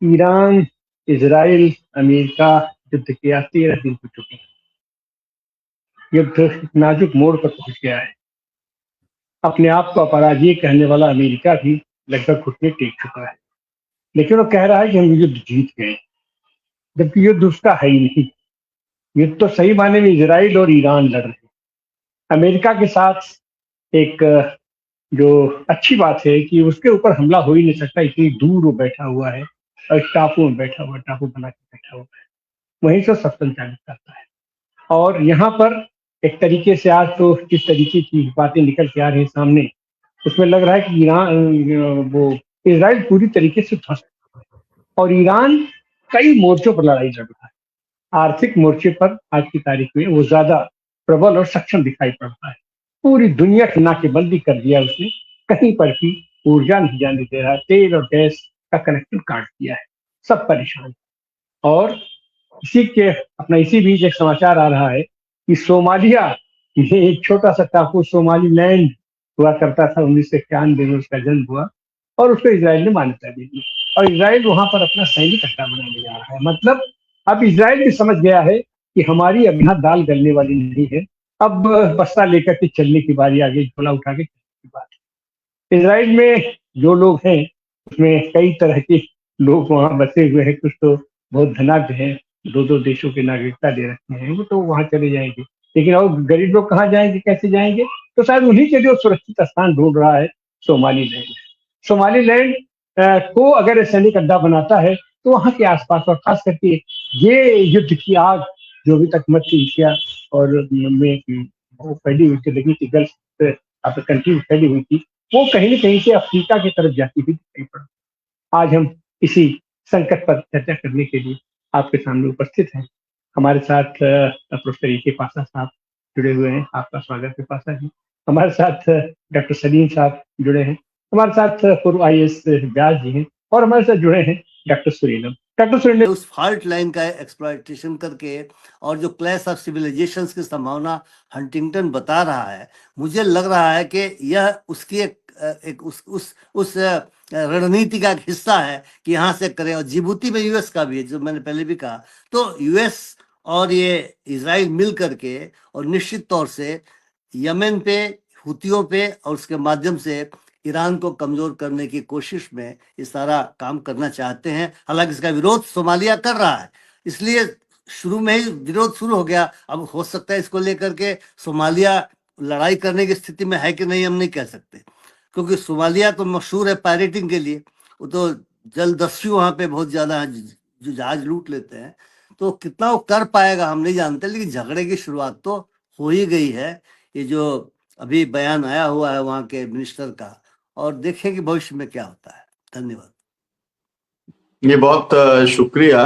Iran, Israel, America युद्ध के आज 13 दिन हो चुके हैं। युद्ध नाजुक मोड़ पर पहुंच गया है। अपने आप को अपराजित कहने वाला अमेरिका भी लगभग घुटने टेक चुका है, लेकिन वो कह रहा है कि हम युद्ध जीत गए, जबकि युद्ध उसका है ही नहीं। युद्ध तो सही मायने में इजराइल और ईरान लड़ रहे हैं। अमेरिका के साथ एक जो अच्छी बात है कि उसके ऊपर हमला हो ही नहीं सकता, इतनी दूर वो बैठा हुआ है और एक टापू में बैठा हुआ, टापू बना के बैठा हुआ है, वहीं से सब संचालित करता है। और यहाँ पर एक तरीके से आज तो जिस तरीके की बातें निकल के आ रही है सामने, उसमें लग रहा है कि ईरान वो इसराइल पूरी तरीके से ध्वस्त और ईरान कई मोर्चों पर लड़ाई लड़ रहा है। आर्थिक मोर्चे पर आज की तारीख में वो ज्यादा प्रबल और सक्षम दिखाई पड़ता है। पूरी दुनिया की नाकेबंदी कर दिया उसने, कहीं पर भी ऊर्जा नहीं जाने दे रहा, तेल और गैस का कनेक्शन काट दिया है, सब परेशान। और इसी बीच एक समाचार आ रहा है कि सोमालिया में एक छोटा सा टापू सोमालीलैंड हुआ करता था, 1991 में उसका जन्म हुआ और उसको इसराइल ने मान्यता दे दी और इसराइल वहां पर अपना सैनिक अड्डा बनाने जा रहा है। मतलब अब इसराइल भी समझ गया है कि हमारी अब यहाँ दाल गलने वाली नहीं है, अब बस्ता लेकर के चलने की बारी आ गई, झोला उठा के चलने की बात। इसराइल में जो लोग हैं उसमें कई तरह के लोग वहां बसे हुए हैं, कुछ तो बहुत धनाढ्य हैं, दो दो देशों की नागरिकता दे रखे हैं, वो तो वहां चले जाएंगे। लेकिन और गरीब लोग कहाँ जाएंगे, कैसे जाएंगे? तो शायद उन्हीं के लिए सुरक्षित स्थान ढूंढ रहा है सोमालीलैंड। सोमालीलैंड को अगर ये सैनिक अड्डा बनाता है तो वहां के आसपास और खास करके ये युद्ध की आग जो अभी तक मध्य एशिया और में वो फैली हुई थी, लेकिन की गल्फ कंट्री फैली हुई थी, वो कहीं न कहीं से अफ्रीका की तरफ जाती हुई दिखाई पड़। आज हम इसी संकट पर चर्चा करने के लिए आपके सामने उपस्थित हैं। हमारे साथ प्रोफेसर ए के पासा साहब जुड़े हुए हैं, आपका स्वागत है पासा जी। हमारे साथ डॉक्टर सलीम साहब जुड़े हैं, हमारे साथ पूर्व आईएएस व्यास जी हैं और हमारे साथ जुड़े हैं डॉक्टर सुरीनम। डॉक्टर सुरीनम उस फॉल्ट लाइन का एक्सप्लॉइटेशन करके और जो क्लैश ऑफ सिविलाइजेशंस की संभावना हंटिंगटन बता रहा है, मुझे लग रहा है कि यह उसकी एक उस रणनीति का एक हिस्सा है कि यहाँ से करें। और जिबूती में यूएस का भी है, जो मैंने पहले भी कहा। तो यूएस और ये इजराइल मिल करके और निश्चित तौर से यमन पे, हुतियों पे और उसके माध्यम से ईरान को कमजोर करने की कोशिश में ये सारा काम करना चाहते हैं। हालांकि इसका विरोध सोमालिया कर रहा है, इसलिए शुरू में ही विरोध शुरू हो गया। अब हो सकता है इसको लेकर के सोमालिया लड़ाई करने की स्थिति में है कि नहीं, हम नहीं कह सकते, क्योंकि सोमालिया तो मशहूर है पायरेटिंग के लिए। वो तो जलदस्यु वहां पे बहुत ज्यादा है, जो जहाज लूट लेते हैं। तो कितना वो कर पाएगा हम नहीं जानते, लेकिन झगड़े की शुरुआत तो हो ही गई है। ये जो अभी बयान आया हुआ है वहां के मिनिस्टर का, और देखें कि भविष्य में क्या होता है। धन्यवाद। ये बहुत शुक्रिया।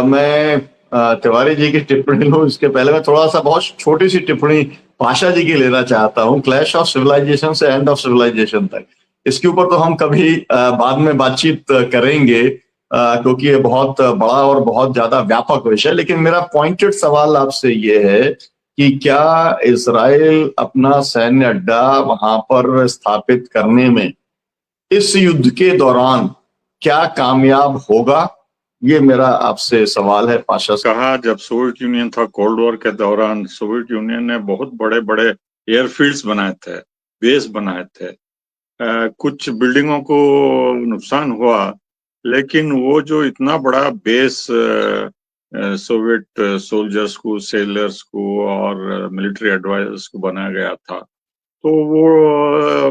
मैं तिवारी जी की टिप्पणी लूं इसके पहले मैं थोड़ा सा बहुत छोटी सी टिप्पणी पाशा जी की लेना चाहता हूं। क्लैश ऑफ सिविलाइजेशन से एंड ऑफ सिविलाइजेशन तक, इसके ऊपर तो हम कभी बाद में बातचीत करेंगे, क्योंकि ये बहुत बड़ा और बहुत ज्यादा व्यापक विषय। लेकिन मेरा पॉइंटेड सवाल आपसे ये है कि क्या इजराइल अपना सैन्य अड्डा वहां पर स्थापित करने में इस युद्ध के दौरान क्या कामयाब होगा? ये मेरा आपसे सवाल है पाशा साहब। कहा, जब सोवियत यूनियन था, कोल्ड वॉर के दौरान सोवियत यूनियन ने बहुत बड़े बड़े एयरफील्ड्स बनाए थे, बेस बनाए थे। कुछ बिल्डिंगों को नुकसान हुआ, लेकिन वो जो इतना बड़ा बेस सोवियत सोल्जर्स को, सेलर्स को और मिलिट्री एडवाइजर्स को बनाया गया था, तो वो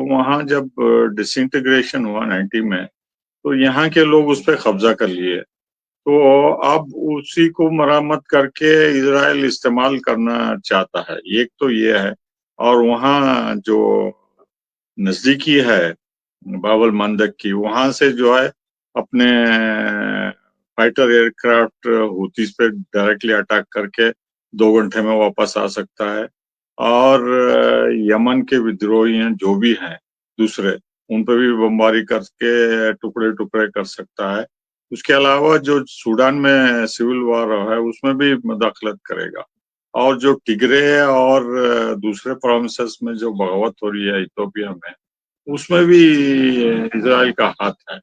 वहां जब डिसइंटीग्रेशन हुआ 90 में, तो यहाँ के लोग उस पर कब्जा कर लिए। तो अब उसी को मरम्मत करके इजराइल इस्तेमाल करना चाहता है। एक तो ये है, और वहाँ जो नजदीकी है बाबल मंदक की, वहां से जो है अपने फाइटर एयरक्राफ्ट हुतीस पे डायरेक्टली अटैक करके 2 घंटे में वापस आ सकता है। और यमन के विद्रोही हैं जो भी हैं दूसरे, उन पर भी बमबारी करके टुकड़े टुकड़े कर सकता है। उसके अलावा जो सूडान में सिविल वॉर है उसमें भी मदखलत करेगा। और जो टिग्रे और दूसरे प्रोविंसेस में जो बगावत हो रही है इथियोपिया में, उसमें भी इजराइल का हाथ है।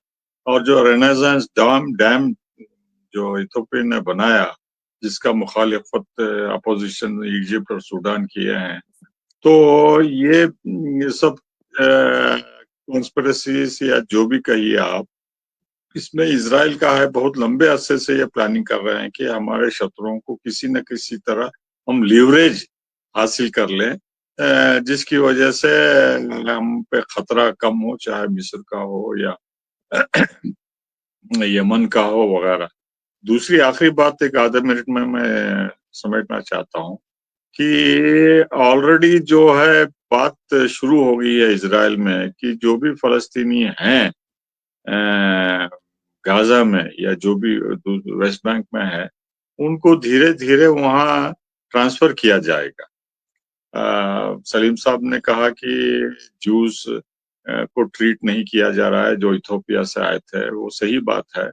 और जो रेनेसांस डैम जो इथोपिया ने बनाया, जिसका मुखालिफत अपोजिशन इजिप्ट और सूडान किए हैं, तो ये सब कॉन्स्पिरेसीज या जो भी कहिए आप, इसमें इजराइल का है, बहुत लंबे अरसे से ये प्लानिंग कर रहे हैं कि हमारे शत्रुओं को किसी न किसी तरह हम लीवरेज हासिल कर लें, जिसकी वजह से हम पे खतरा कम हो, चाहे मिस्र का हो या यमन का हो वगैरह। दूसरी आखिरी बात एक आधे मिनट में मैं समेटना चाहता हूँ कि ऑलरेडी जो है बात शुरू हो गई है इजराइल में कि जो भी फलस्तीनी हैं गाजा में या जो भी वेस्ट बैंक में है, उनको धीरे धीरे वहां ट्रांसफर किया जाएगा। सलीम साहब ने कहा कि जूस को ट्रीट नहीं किया जा रहा है जो इथोपिया से आए थे, वो सही बात है।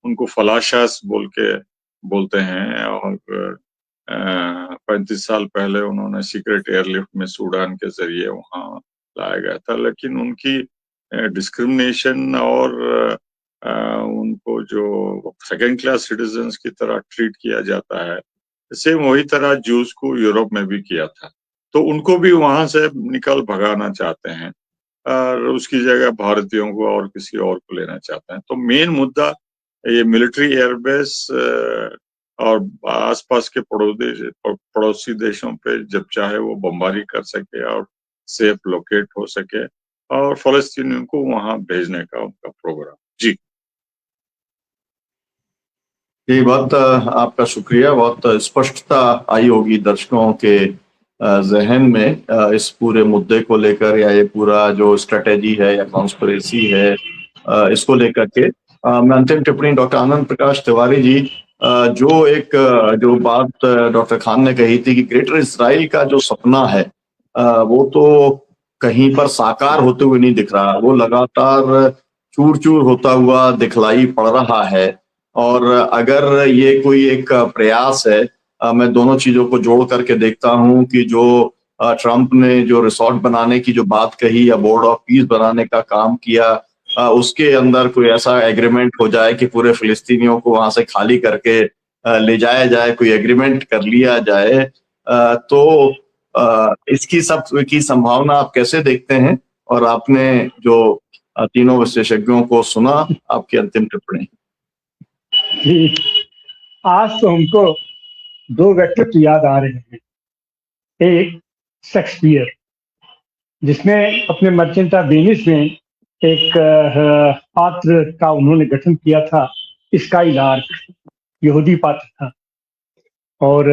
उनको फलाशास बोलते हैं, और 35 साल पहले उन्होंने सीक्रेट एयरलिफ्ट में सूडान के जरिए वहां लाया गया था, लेकिन उनकी डिस्क्रिमिनेशन और उनको जो सेकेंड क्लास सिटीजन्स की तरह ट्रीट किया जाता है, सेम वही तरह जूस को यूरोप में भी किया था। तो उनको भी वहां से निकल भगाना चाहते हैं और उसकी जगह भारतीयों को और किसी और को लेना चाहते हैं। तो मेन मुद्दा ये मिलिट्री एयरबेस और आसपास के पड़ोसी देशों पे जब चाहे वो बमबारी कर सके और सेफ लोकेट हो सके, और फलस्तीनियों को वहां भेजने का उनका प्रोग्राम। जी ये बहुत आपका शुक्रिया। बहुत स्पष्टता आई होगी दर्शकों के जहन में इस पूरे मुद्दे को लेकर, या ये पूरा जो स्ट्रेटेजी है या कॉन्स्पिरेसी है इसको लेकर के। मैं अंतिम टिप्पणी डॉक्टर आनंद प्रकाश तिवारी जी, जो बात डॉक्टर खान ने कही थी कि ग्रेटर इसराइल का जो सपना है वो तो कहीं पर साकार होते हुए नहीं दिख रहा, वो लगातार चूर चूर होता हुआ दिखलाई पड़ रहा है। और अगर ये कोई एक प्रयास है, मैं दोनों चीजों को जोड़ करके देखता हूं कि जो ट्रंप ने जो रिसोर्ट बनाने की जो बात कही या बोर्ड ऑफ पीस बनाने का काम किया, उसके अंदर कोई ऐसा एग्रीमेंट हो जाए कि पूरे फिलिस्तीनियों को वहां से खाली करके ले जाया जाए, कोई एग्रीमेंट कर लिया जाए, तो इसकी सब की संभावना आप कैसे देखते हैं? और आपने जो तीनों विशेषज्ञों को सुना, आपकी अंतिम टिप्पणी। आज तो हमको दो व्यक्तित्व याद आ रहे हैं। एक शेक्सपियर, जिसने अपने मर्चेंट ऑफ वेनिस में एक पात्र का उन्होंने गठन किया था, स्काई लार्क, यहूदी पात्र था। और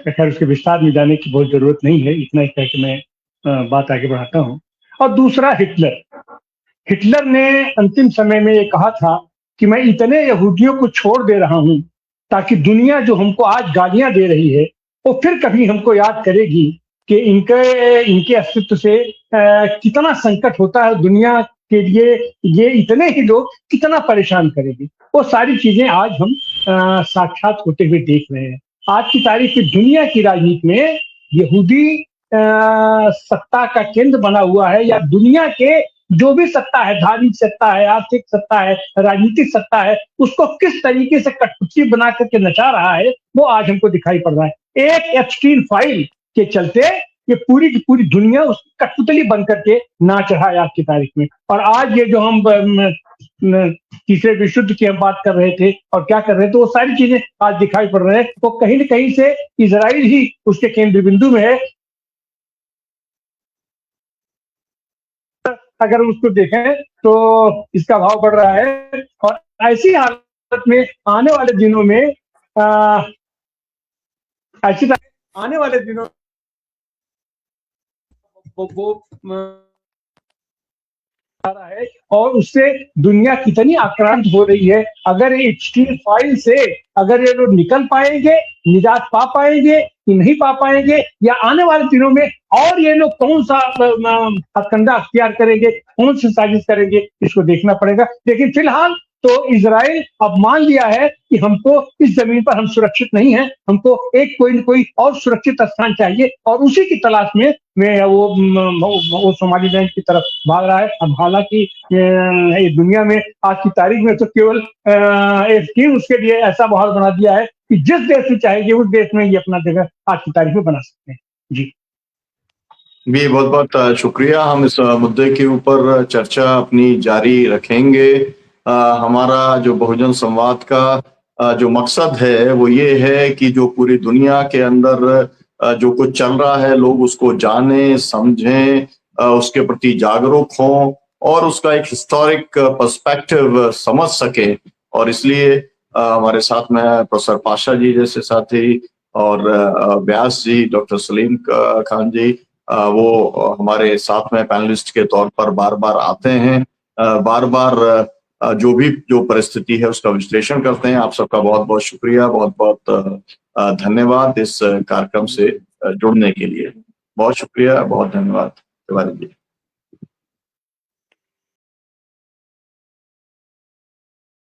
खैर उसके विस्तार में जाने की बहुत जरूरत नहीं है, इतना ही कह के मैं बात आगे बढ़ाता हूँ। और दूसरा हिटलर ने अंतिम समय में ये कहा था कि मैं इतने यहूदियों को छोड़ दे रहा हूं ताकि दुनिया जो हमको आज गालियां दे रही है वो फिर कभी हमको याद करेगी कि इनके अस्तित्व से कितना संकट होता है दुनिया के लिए, ये इतने ही लोग कितना परेशान करेंगे। वो सारी चीजें आज हम साक्षात होते हुए देख रहे हैं। आज की तारीख में दुनिया की राजनीति में यहूदी सत्ता का केंद्र बना हुआ है, या दुनिया के जो भी सत्ता है, धार्मिक सत्ता है, आर्थिक सत्ता है, राजनीतिक सत्ता है, उसको किस तरीके से कठपुतली बना करके नचा रहा है वो आज हमको दिखाई पड़ रहा है। एक एप्स्टीन फाइल के चलते ये पूरी की पूरी दुनिया उसकी कठपुतली बन करके नाच रहा है आज की तारीख में। और आज ये जो हम तीसरे विश्व युद्ध की हम बात कर रहे थे और क्या कर रहे थे, वो सारी चीजें आज दिखाई पड़ रहे हैं। तो कहीं न कहीं से इजराइल ही उसके केंद्र बिंदु में है। अगर उसको देखें तो इसका भाव बढ़ रहा है, और ऐसी हालत में आने वाले दिनों में आने वाले दिनों रहा है, और उससे दुनिया कितनी आक्रांत हो रही है। अगर ये स्टील फाइल से अगर ये लोग निकल पाएंगे, निजात पा पाएंगे कि नहीं पा पाएंगे, या आने वाले दिनों में और ये लोग कौन सा हथकंडा अख्तियार करेंगे, कौन सी साजिश करेंगे, इसको देखना पड़ेगा। लेकिन फिलहाल तो इजराइल अब मान लिया है कि हमको इस जमीन पर हम सुरक्षित नहीं है, हमको एक कोई न कोई और सुरक्षित स्थान चाहिए, और उसी की तलाश में वो सोमालीलैंड की तरफ भाग रहा है। अब हालांकि ये दुनिया में आज की तारीख में तो केवल एक टीम उसके लिए ऐसा माहौल बना दिया है कि जिस देश में चाहेगी उस देश में ये अपना जगह आज की तारीख में बना सकते हैं। जी भी बहुत बहुत शुक्रिया। हम इस मुद्दे के ऊपर चर्चा अपनी जारी रखेंगे। हमारा जो बहुजन संवाद का जो मकसद है वो ये है कि जो पूरी दुनिया के अंदर जो कुछ चल रहा है लोग उसको जाने समझें, उसके प्रति जागरूक हों और उसका एक हिस्टोरिक पर्सपेक्टिव समझ सके। और इसलिए हमारे साथ में प्रोफेसर पाशा जी जैसे साथी और व्यास जी, डॉक्टर सलीम खान जी, वो हमारे साथ में पैनलिस्ट के तौर पर बार बार आते हैं, बार बार जो परिस्थिति है उसका विश्लेषण करते हैं। आप सबका बहुत बहुत शुक्रिया, बहुत बहुत धन्यवाद इस कार्यक्रम से जुड़ने के लिए। बहुत शुक्रिया, बहुत धन्यवाद तिवारी जी।